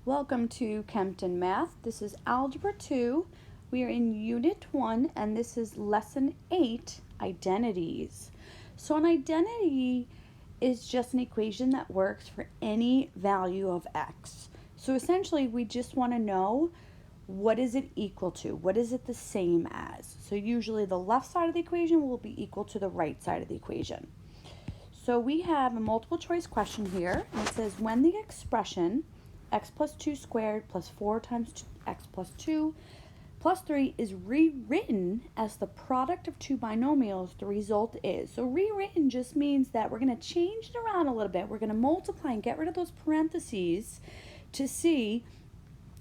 Welcome to Kempton Math. This is Algebra 2. We are in Unit 1 and this is Lesson 8, Identities. So an identity is just an equation that works for any value of x. So essentially we just want to know what is it equal to? What is it the same as? So usually the left side of the equation will be equal to the right side of the equation. So we have a multiple choice question here, and it says when the expression x plus 2 squared plus 4 times x plus 2 plus 3 is rewritten as the product of two binomials, the result is. So rewritten just means that we're going to change it around a little bit. We're going to multiply and get rid of those parentheses to see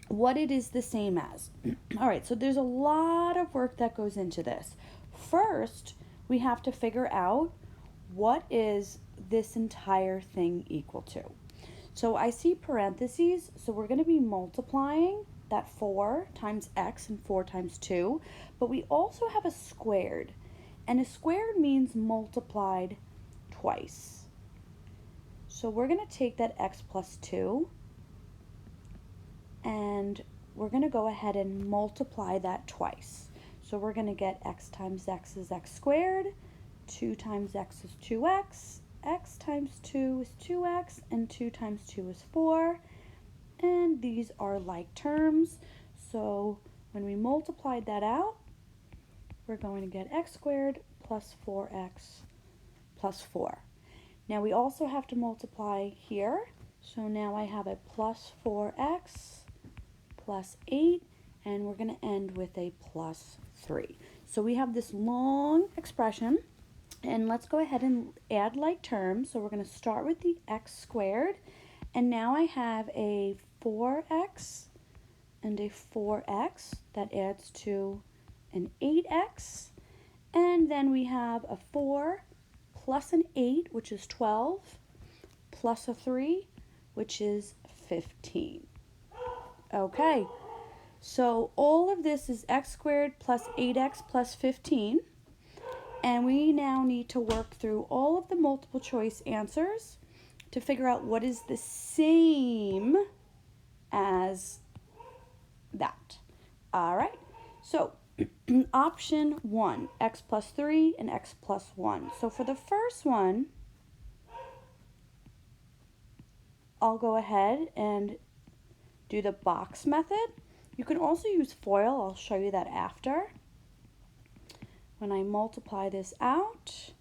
what it is the same as. All right, so there's a lot of work that goes into this. First, we have to figure out what is this entire thing equal to. So I see parentheses, so we're going to be multiplying that 4 times x and 4 times 2, but we also have a squared, and a squared means multiplied twice. So we're going to take that x plus 2, and we're going to go ahead and multiply that twice. So we're going to get x times x is x squared, 2 times x is 2x, x times 2 is 2x, and 2 times 2 is 4. And these are like terms. So when we multiplied that out, we're going to get x squared plus 4x plus 4. Now we also have to multiply here. So now I have a plus 4x plus 8, and we're going to end with a plus 3. So we have this long expression. And let's go ahead and add like terms. So we're going to start with the x squared. And now I have a 4x and a 4x. That adds to an 8x. And then we have a 4 plus an 8, which is 12, plus a 3, which is 15. Okay, so all of this is x squared plus 8x plus 15. And we now need to work through all of the multiple choice answers to figure out what is the same as that. All right, so option 1, x plus 3 and x plus 1. So for the first one, I'll go ahead and do the box method. You can also use FOIL. I'll show you that after. When I multiply this out,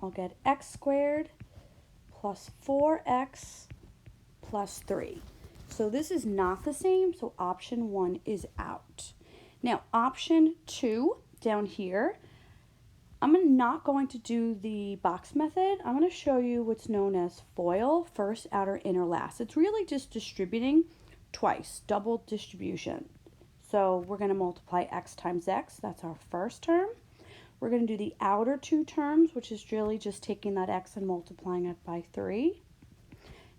I'll get x squared plus 4x plus 3. So this is not the same, so option 1 is out. Now, option 2 down here, I'm not going to do the box method. I'm going to show you what's known as FOIL, first, outer, inner, last. It's really just distributing twice, double distribution. So we're going to multiply x times x. That's our first term. We're going to do the outer two terms, which is really just taking that x and multiplying it by 3.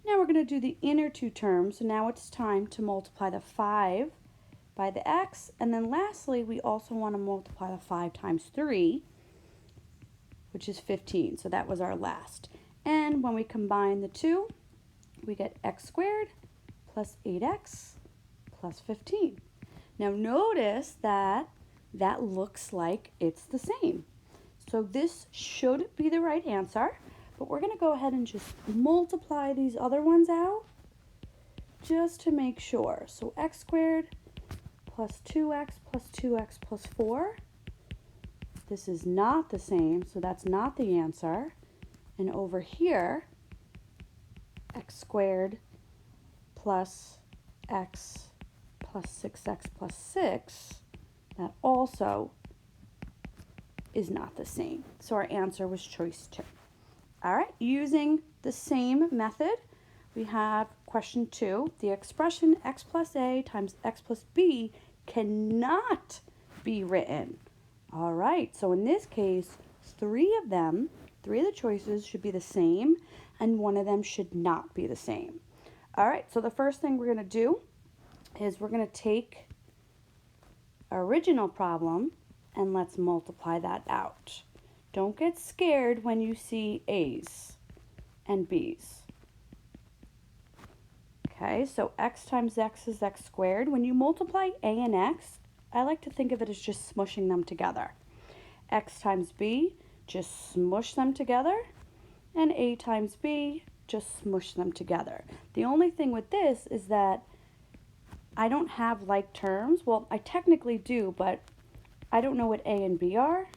Now we're going to do the inner two terms. So now it's time to multiply the 5 by the x. And then lastly, we also want to multiply the 5 times 3, which is 15. So that was our last. And when we combine the two, we get x squared plus 8x plus 15. Now notice that that looks like it's the same. So this should be the right answer, but we're going to go ahead and just multiply these other ones out just to make sure. So x squared plus 2x plus 2x plus 4. This is not the same, so that's not the answer. And over here, x squared plus x plus 6x plus 6, that also is not the same. So our answer was choice 2. All right, using the same method, we have question 2. The expression x plus a times x plus b cannot be written. All right, so in this case, 3 of the choices should be the same, and 1 of them should not be the same. All right, so the first thing we're going to do is we're going to take our original problem and let's multiply that out. Don't get scared when you see A's and B's. Okay, so x times x is x squared. When you multiply a and x, I like to think of it as just smushing them together. X times b, just smush them together, and a times b, just smush them together. The only thing with this is that I don't have like terms. Well, I technically do, but I don't know what a and b are.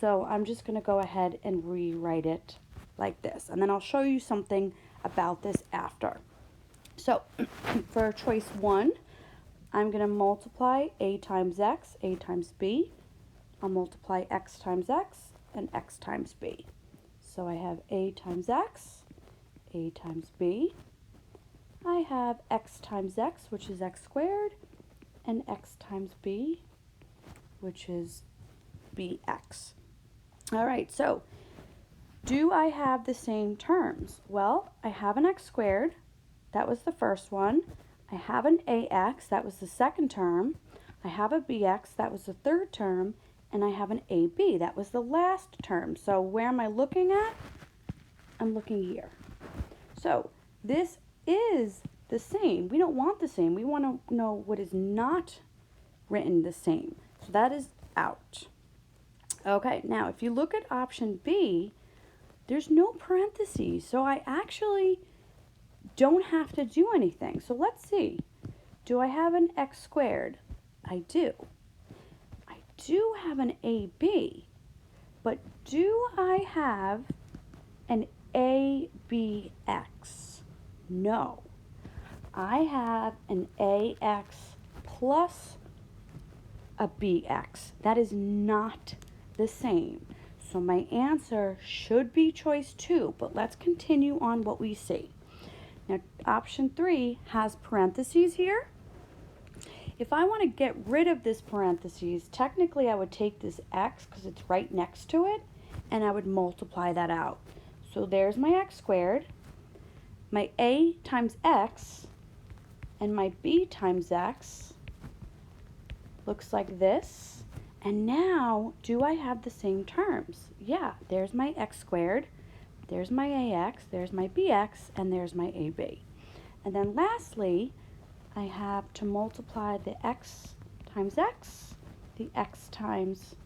So I'm just going to go ahead and rewrite it like this. And then I'll show you something about this after. So for choice 1, I'm going to multiply a times x, a times b. I'll multiply x times x and x times b. So I have a times x, a times b. I have x times x, which is x squared, and x times b, which is bx. All right, so do I have the same terms? Well, I have an x squared. That was the first one. I have an ax. That was the second term. I have a bx. That was the third term. And I have an ab. That was the last term. So where am I looking at? I'm looking here. So this is the same. We don't want the same. We want to know what is not written the same. So that is out. Okay, now if you look at option B, there's no parentheses. So I actually don't have to do anything. So let's see. Do I have an x squared? I do. I do have an AB, but do I have an ABX? No. I have an AX plus a BX. That is not the same. So my answer should be choice 2, but let's continue on what we see. Now, option 3 has parentheses here. If I want to get rid of this parentheses, technically I would take this x because it's right next to it, and I would multiply that out. So there's my x squared, my a times x, and my b times x looks like this. And now, do I have the same terms? Yeah, there's my x squared, there's my ax, there's my bx, and there's my ab. And then lastly, I have to multiply the x times x, the x times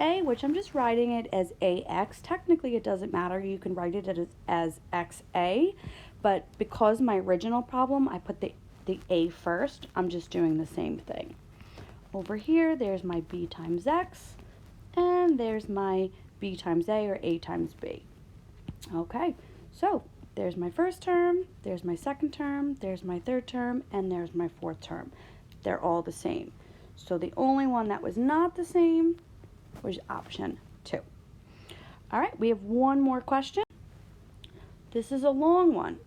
a, which I'm just writing it as ax. Technically, it doesn't matter. You can write it as xa, but because my original problem, I put the a first, I'm just doing the same thing. Over here, there's my b times x, and there's my b times a, or a times b. Okay, so there's my first term, there's my second term, there's my third term, and there's my fourth term. They're all the same. So the only one that was not the same was option 2. All right, we have one more question. This is a long one.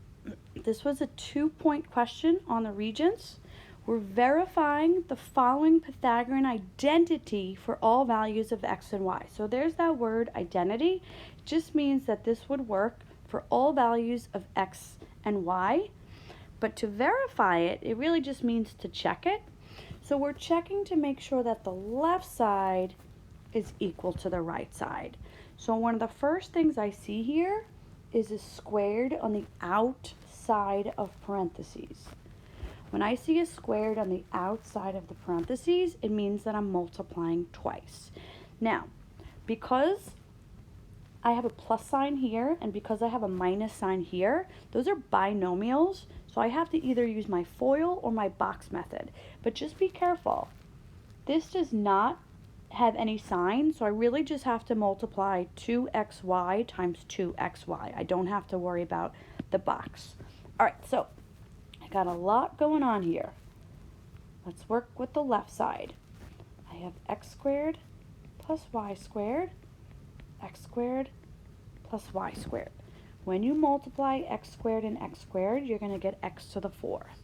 This was a 2-point question on the Regents. We're verifying the following Pythagorean identity for all values of x and y. So there's that word identity. It just means that this would work for all values of x and y. But to verify it, it really just means to check it. So we're checking to make sure that the left side is equal to the right side. So one of the first things I see here is a squared on the outside of parentheses. When I see a squared on the outside of the parentheses, it means that I'm multiplying twice. Now, because I have a plus sign here and because I have a minus sign here, those are binomials, so I have to either use my FOIL or my box method. But just be careful. This does not have any sign, so I really just have to multiply 2xy times 2xy. I don't have to worry about the box. All right, so I got a lot going on here. Let's work with the left side. I have x squared plus y squared, x squared plus y squared. When you multiply x squared and x squared, you're going to get x to the 4th.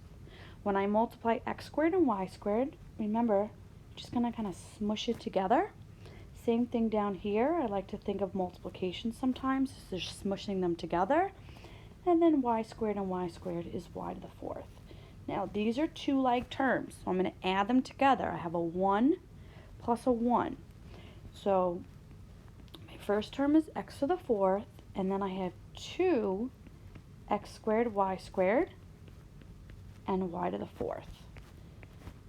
When I multiply x squared and y squared, remember, I'm just going to kind of smush it together. Same thing down here. I like to think of multiplication sometimes as just smushing them together. And then y squared and y squared is y to the 4th. Now, these are two like terms, so I'm going to add them together. I have a 1 plus a 1. So my first term is x to the 4th, and then I have 2 x squared y squared and y to the fourth.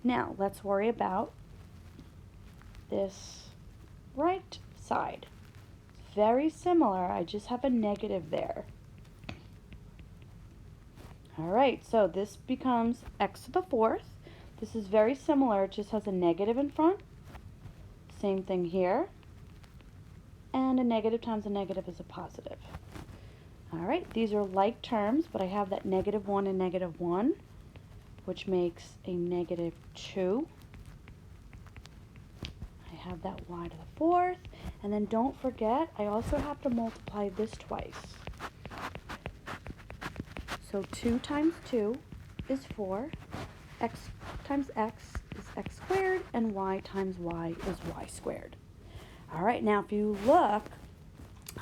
Now, let's worry about this right side. Very similar, I just have a negative there. All right, so this becomes x to the fourth. This is very similar, it just has a negative in front. Same thing here. And a negative times a negative is a positive. All right, these are like terms, but I have that -1 and -1, which makes a -2. I have that y to the fourth, and then don't forget, I also have to multiply this twice. So 2 times 2 is 4, x times x is x squared, and y times y is y squared. All right, now if you look,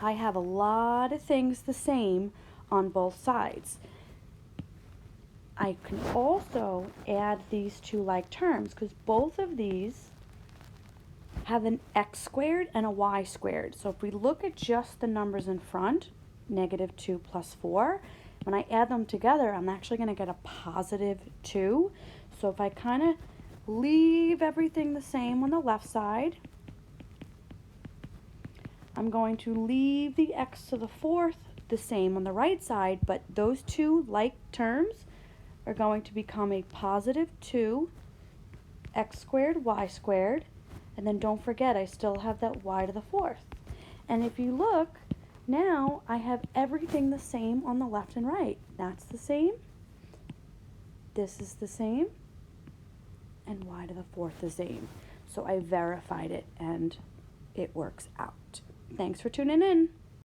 I have a lot of things the same on both sides. I can also add these two like terms because both of these have an x squared and a y squared. So if we look at just the numbers in front, -2 plus 4, when I add them together, I'm actually going to get a +2. So if I kind of leave everything the same on the left side, I'm going to leave the x to the fourth the same on the right side, but those two like terms are going to become a +2 x squared y squared, and then don't forget I still have that y to the fourth. And if you look, now I have everything the same on the left and right. That's the same, this is the same, and y to the fourth the same. So I verified it and it works out. Thanks for tuning in.